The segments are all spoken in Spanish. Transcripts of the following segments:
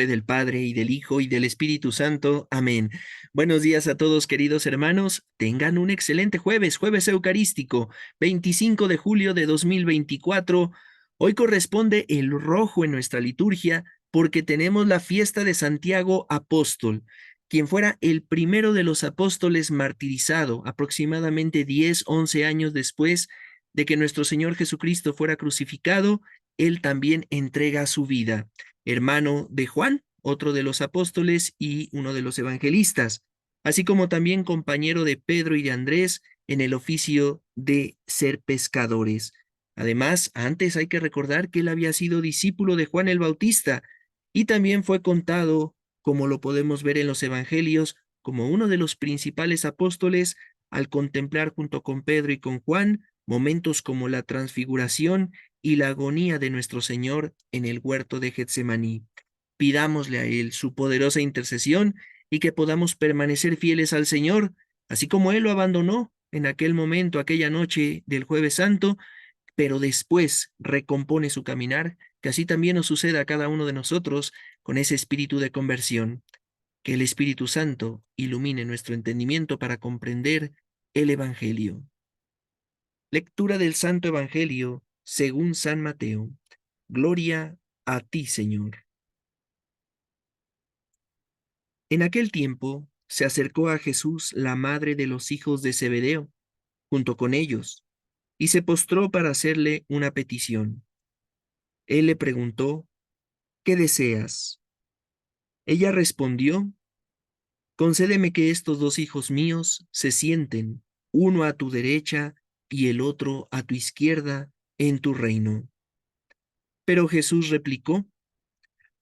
del Padre, y del Hijo, y del Espíritu Santo. Amén. Buenos días a todos, queridos hermanos. Tengan un excelente jueves, jueves eucarístico, 25 de julio de 2024. Hoy corresponde el rojo en nuestra liturgia porque tenemos la fiesta de Santiago Apóstol, quien fuera el primero de los apóstoles martirizado aproximadamente 10, 11 años después de que nuestro Señor Jesucristo fuera crucificado. Él también entrega su vida, hermano de Juan, otro de los apóstoles y uno de los evangelistas, así como también compañero de Pedro y de Andrés en el oficio de ser pescadores. Además, antes hay que recordar que él había sido discípulo de Juan el Bautista y también fue contado, como lo podemos ver en los evangelios, como uno de los principales apóstoles al contemplar junto con Pedro y con Juan momentos como la transfiguración y la agonía de nuestro Señor en el huerto de Getsemaní. Pidámosle a Él su poderosa intercesión y que podamos permanecer fieles al Señor, así como Él lo abandonó en aquel momento, aquella noche del Jueves Santo, pero después recompone su caminar, que así también nos suceda a cada uno de nosotros con ese espíritu de conversión. Que el Espíritu Santo ilumine nuestro entendimiento para comprender el Evangelio. Lectura del Santo Evangelio según San Mateo. Gloria a ti, Señor. En aquel tiempo se acercó a Jesús la madre de los hijos de Zebedeo, junto con ellos, y se postró para hacerle una petición. Él le preguntó, ¿qué deseas? Ella respondió, concédeme que estos dos hijos míos se sienten, uno a tu derecha y el otro a tu izquierda, en tu reino. Pero Jesús replicó,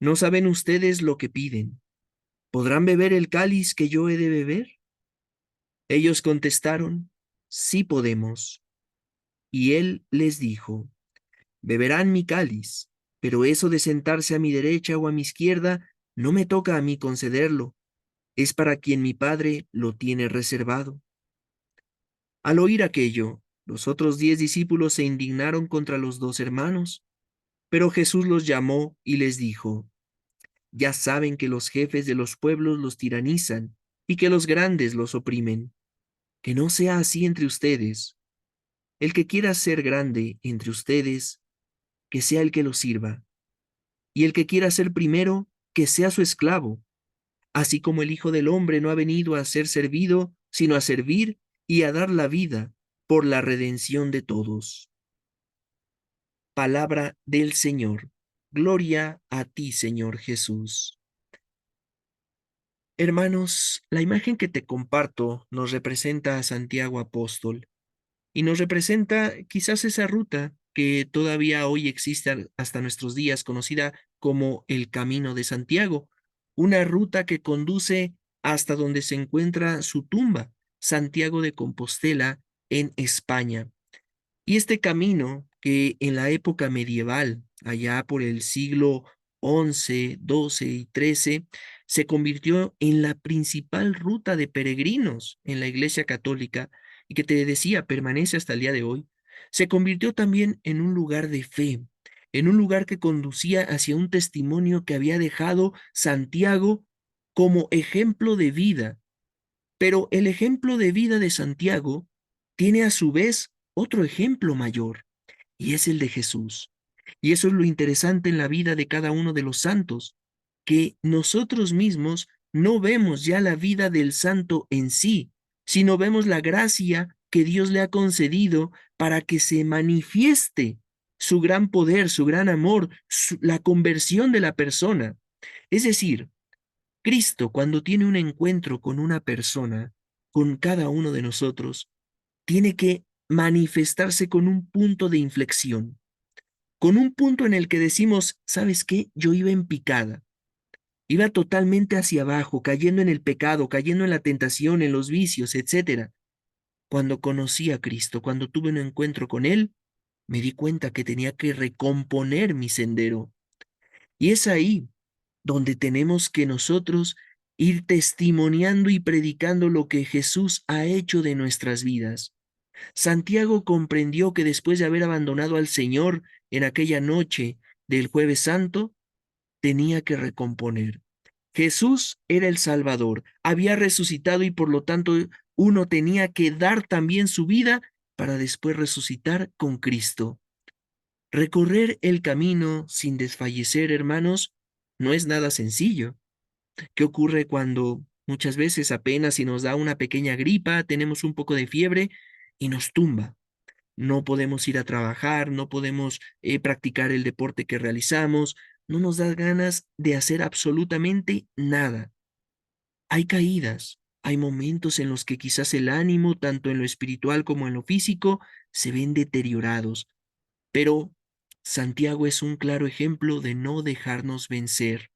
¿no saben ustedes lo que piden? ¿Podrán beber el cáliz que yo he de beber? Ellos contestaron, sí podemos. Y él les dijo, beberán mi cáliz, pero eso de sentarse a mi derecha o a mi izquierda no me toca a mí concederlo, es para quien mi Padre lo tiene reservado. Al oír aquello, los otros 10 discípulos se indignaron contra los dos hermanos, pero Jesús los llamó y les dijo, ya saben que los jefes de los pueblos los tiranizan y que los grandes los oprimen. Que no sea así entre ustedes. El que quiera ser grande entre ustedes, que sea el que lo sirva. Y el que quiera ser primero, que sea su esclavo. Así como el Hijo del Hombre no ha venido a ser servido, sino a servir y a dar la vida por la redención de todos. Palabra del Señor. Gloria a ti, Señor Jesús. Hermanos, la imagen que te comparto nos representa a Santiago Apóstol y nos representa quizás esa ruta que todavía hoy existe hasta nuestros días, conocida como el Camino de Santiago, una ruta que conduce hasta donde se encuentra su tumba, Santiago de Compostela, en España. Y este camino que en la época medieval, allá por el siglo XI, XII y XIII, se convirtió en la principal ruta de peregrinos en la Iglesia Católica y que te decía, permanece hasta el día de hoy, se convirtió también en un lugar de fe, en un lugar que conducía hacia un testimonio que había dejado Santiago como ejemplo de vida. Pero el ejemplo de vida de Santiago tiene a su vez otro ejemplo mayor, y es el de Jesús. Y eso es lo interesante en la vida de cada uno de los santos, que nosotros mismos no vemos ya la vida del santo en sí, sino vemos la gracia que Dios le ha concedido para que se manifieste su gran poder, su gran amor, la conversión de la persona. Es decir, Cristo, cuando tiene un encuentro con una persona, con cada uno de nosotros, tiene que manifestarse con un punto de inflexión, con un punto en el que decimos, ¿sabes qué? Yo iba en picada, iba totalmente hacia abajo, cayendo en el pecado, cayendo en la tentación, en los vicios, etcétera. Cuando conocí a Cristo, cuando tuve un encuentro con Él, me di cuenta que tenía que recomponer mi sendero. Y es ahí donde tenemos que nosotros ir testimoniando y predicando lo que Jesús ha hecho de nuestras vidas. Santiago comprendió que después de haber abandonado al Señor en aquella noche del Jueves Santo, tenía que recomponer. Jesús era el Salvador, había resucitado y por lo tanto uno tenía que dar también su vida para después resucitar con Cristo. Recorrer el camino sin desfallecer, hermanos, no es nada sencillo. ¿Qué ocurre cuando muchas veces apenas si nos da una pequeña gripa, tenemos un poco de fiebre y nos tumba? No podemos ir a trabajar, no podemos practicar el deporte que realizamos, no nos da ganas de hacer absolutamente nada. Hay caídas, hay momentos en los que quizás el ánimo, tanto en lo espiritual como en lo físico, se ven deteriorados, pero Santiago es un claro ejemplo de no dejarnos vencer,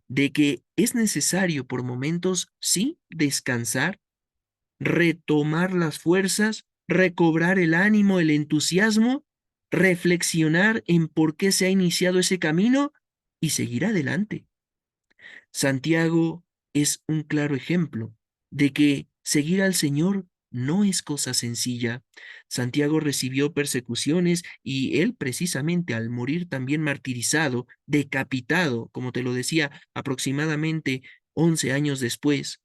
de que es necesario por momentos, sí, descansar, retomar las fuerzas, recobrar el ánimo, el entusiasmo, reflexionar en por qué se ha iniciado ese camino y seguir adelante. Santiago es un claro ejemplo de que seguir al Señor no es cosa sencilla. Santiago recibió persecuciones y él precisamente al morir también martirizado, decapitado, como te lo decía, aproximadamente 11 años después,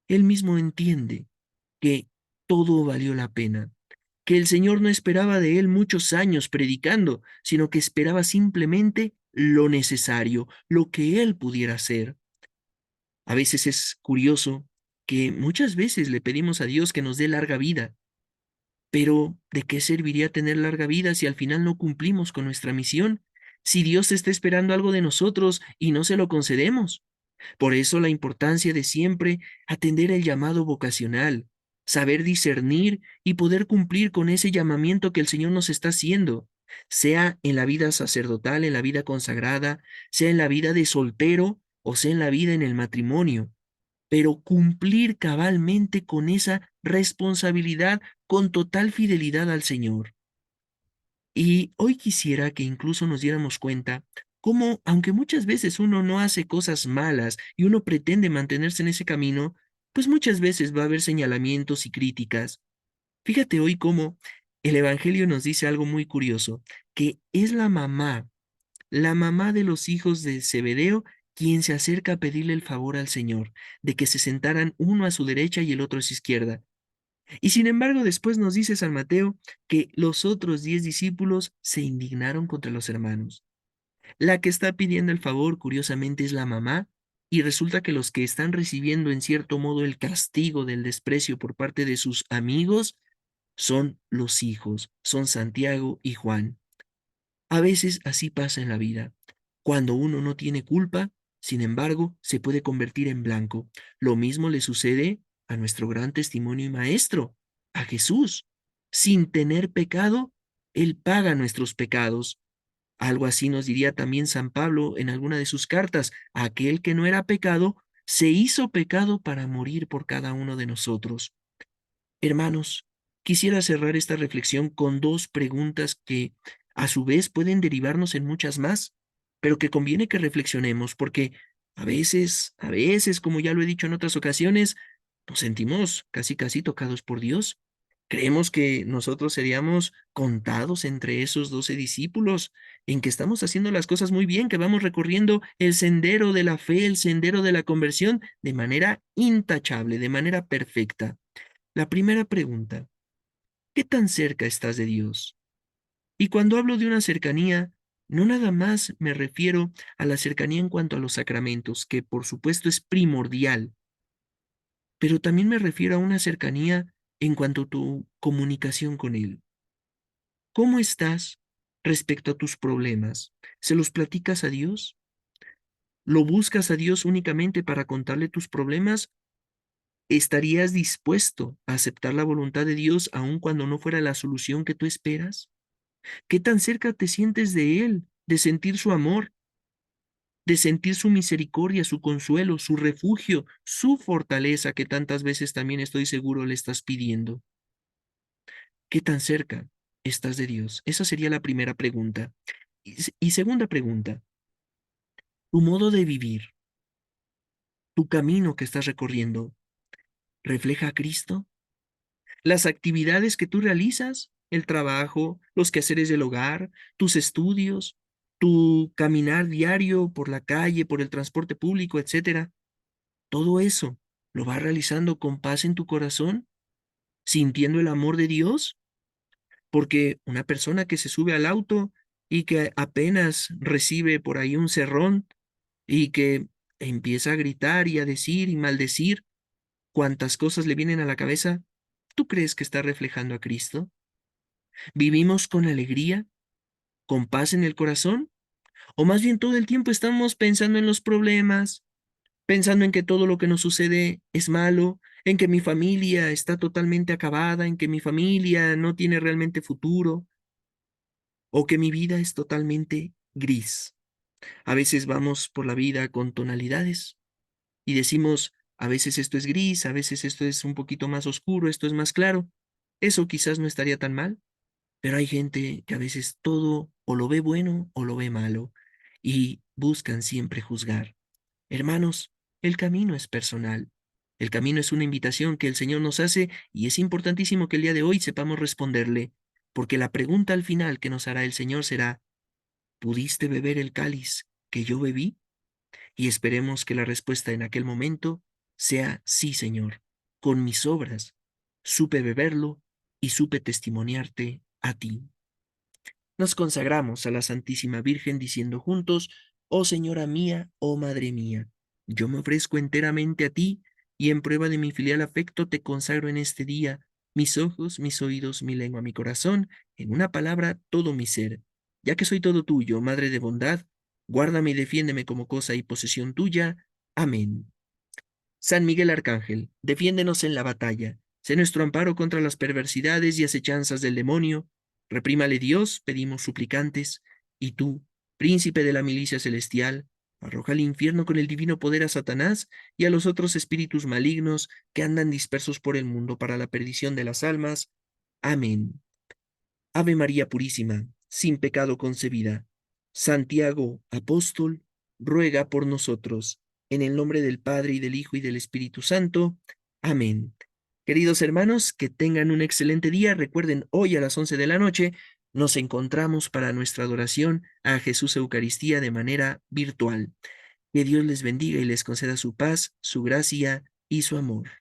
él mismo entiende que todo valió la pena, que el Señor no esperaba de él muchos años predicando, sino que esperaba simplemente lo necesario, lo que él pudiera hacer. A veces es curioso que muchas veces le pedimos a Dios que nos dé larga vida, pero ¿de qué serviría tener larga vida si al final no cumplimos con nuestra misión? Si Dios está esperando algo de nosotros y no se lo concedemos. Por eso la importancia de siempre atender el llamado vocacional, saber discernir y poder cumplir con ese llamamiento que el Señor nos está haciendo, sea en la vida sacerdotal, en la vida consagrada, sea en la vida de soltero o sea en la vida en el matrimonio, pero cumplir cabalmente con esa responsabilidad con total fidelidad al Señor. Y hoy quisiera que incluso nos diéramos cuenta cómo, aunque muchas veces uno no hace cosas malas y uno pretende mantenerse en ese camino, pues muchas veces va a haber señalamientos y críticas. Fíjate hoy cómo el Evangelio nos dice algo muy curioso, que es la mamá de los hijos de Zebedeo, quien se acerca a pedirle el favor al Señor, de que se sentaran uno a su derecha y el otro a su izquierda. Y sin embargo, después nos dice San Mateo que los otros 10 discípulos se indignaron contra los hermanos. La que está pidiendo el favor, curiosamente, es la mamá, y resulta que los que están recibiendo en cierto modo el castigo del desprecio por parte de sus amigos son los hijos, son Santiago y Juan. A veces así pasa en la vida. Cuando uno no tiene culpa, sin embargo, se puede convertir en blanco. Lo mismo le sucede a nuestro gran testimonio y maestro, a Jesús. Sin tener pecado, Él paga nuestros pecados. Algo así nos diría también San Pablo en alguna de sus cartas. Aquel que no era pecado, se hizo pecado para morir por cada uno de nosotros. Hermanos, quisiera cerrar esta reflexión con dos preguntas que a su vez pueden derivarnos en muchas más, pero que conviene que reflexionemos porque a veces, como ya lo he dicho en otras ocasiones, nos sentimos casi casi tocados por Dios. Creemos que nosotros seríamos contados entre esos 12 discípulos, en que estamos haciendo las cosas muy bien, que vamos recorriendo el sendero de la fe, el sendero de la conversión de manera intachable, de manera perfecta. La primera pregunta, ¿qué tan cerca estás de Dios? Y cuando hablo de una cercanía, no nada más me refiero a la cercanía en cuanto a los sacramentos, que por supuesto es primordial, pero también me refiero a una cercanía en cuanto a tu comunicación con Él. ¿Cómo estás respecto a tus problemas? ¿Se los platicas a Dios? ¿Lo buscas a Dios únicamente para contarle tus problemas? ¿Estarías dispuesto a aceptar la voluntad de Dios aun cuando no fuera la solución que tú esperas? ¿Qué tan cerca te sientes de Él, de sentir su amor, de sentir su misericordia, su consuelo, su refugio, su fortaleza que tantas veces también estoy seguro le estás pidiendo? ¿Qué tan cerca estás de Dios? Esa sería la primera pregunta. Y segunda pregunta, ¿tu modo de vivir, tu camino que estás recorriendo, refleja a Cristo? ¿Las actividades que tú realizas, el trabajo, los quehaceres del hogar, tus estudios, tu caminar diario por la calle, por el transporte público, etcétera, todo eso, ¿lo vas realizando con paz en tu corazón, sintiendo el amor de Dios? Porque una persona que se sube al auto y que apenas recibe por ahí un cerrón y que empieza a gritar y a decir y maldecir cuantas cosas le vienen a la cabeza, ¿tú crees que está reflejando a Cristo? ¿Vivimos con alegría, con paz en el corazón? ¿O más bien todo el tiempo estamos pensando en los problemas, pensando en que todo lo que nos sucede es malo, en que mi familia está totalmente acabada, en que mi familia no tiene realmente futuro, o que mi vida es totalmente gris? A veces vamos por la vida con tonalidades y decimos, a veces esto es gris, a veces esto es un poquito más oscuro, esto es más claro. Eso quizás no estaría tan mal, pero hay gente que a veces todo o lo ve bueno o lo ve malo y buscan siempre juzgar. Hermanos, el camino es personal. El camino es una invitación que el Señor nos hace y es importantísimo que el día de hoy sepamos responderle, porque la pregunta al final que nos hará el Señor será, ¿pudiste beber el cáliz que yo bebí? Y esperemos que la respuesta en aquel momento sea sí, Señor. Con mis obras supe beberlo y supe testimoniarte a ti. Nos consagramos a la Santísima Virgen diciendo juntos, oh Señora mía, oh Madre mía, yo me ofrezco enteramente a ti y en prueba de mi filial afecto te consagro en este día mis ojos, mis oídos, mi lengua, mi corazón, en una palabra, todo mi ser. Ya que soy todo tuyo, Madre de bondad, guárdame y defiéndeme como cosa y posesión tuya. Amén. San Miguel Arcángel, defiéndenos en la batalla. Sé nuestro amparo contra las perversidades y acechanzas del demonio. Reprímale Dios, pedimos suplicantes. Y tú, príncipe de la milicia celestial, arroja al infierno con el divino poder a Satanás y a los otros espíritus malignos que andan dispersos por el mundo para la perdición de las almas. Amén. Ave María Purísima, sin pecado concebida. Santiago, apóstol, ruega por nosotros. En el nombre del Padre y del Hijo y del Espíritu Santo. Amén. Queridos hermanos, que tengan un excelente día. Recuerden, hoy a las 11 de la noche nos encontramos para nuestra adoración a Jesús Eucaristía de manera virtual. Que Dios les bendiga y les conceda su paz, su gracia y su amor.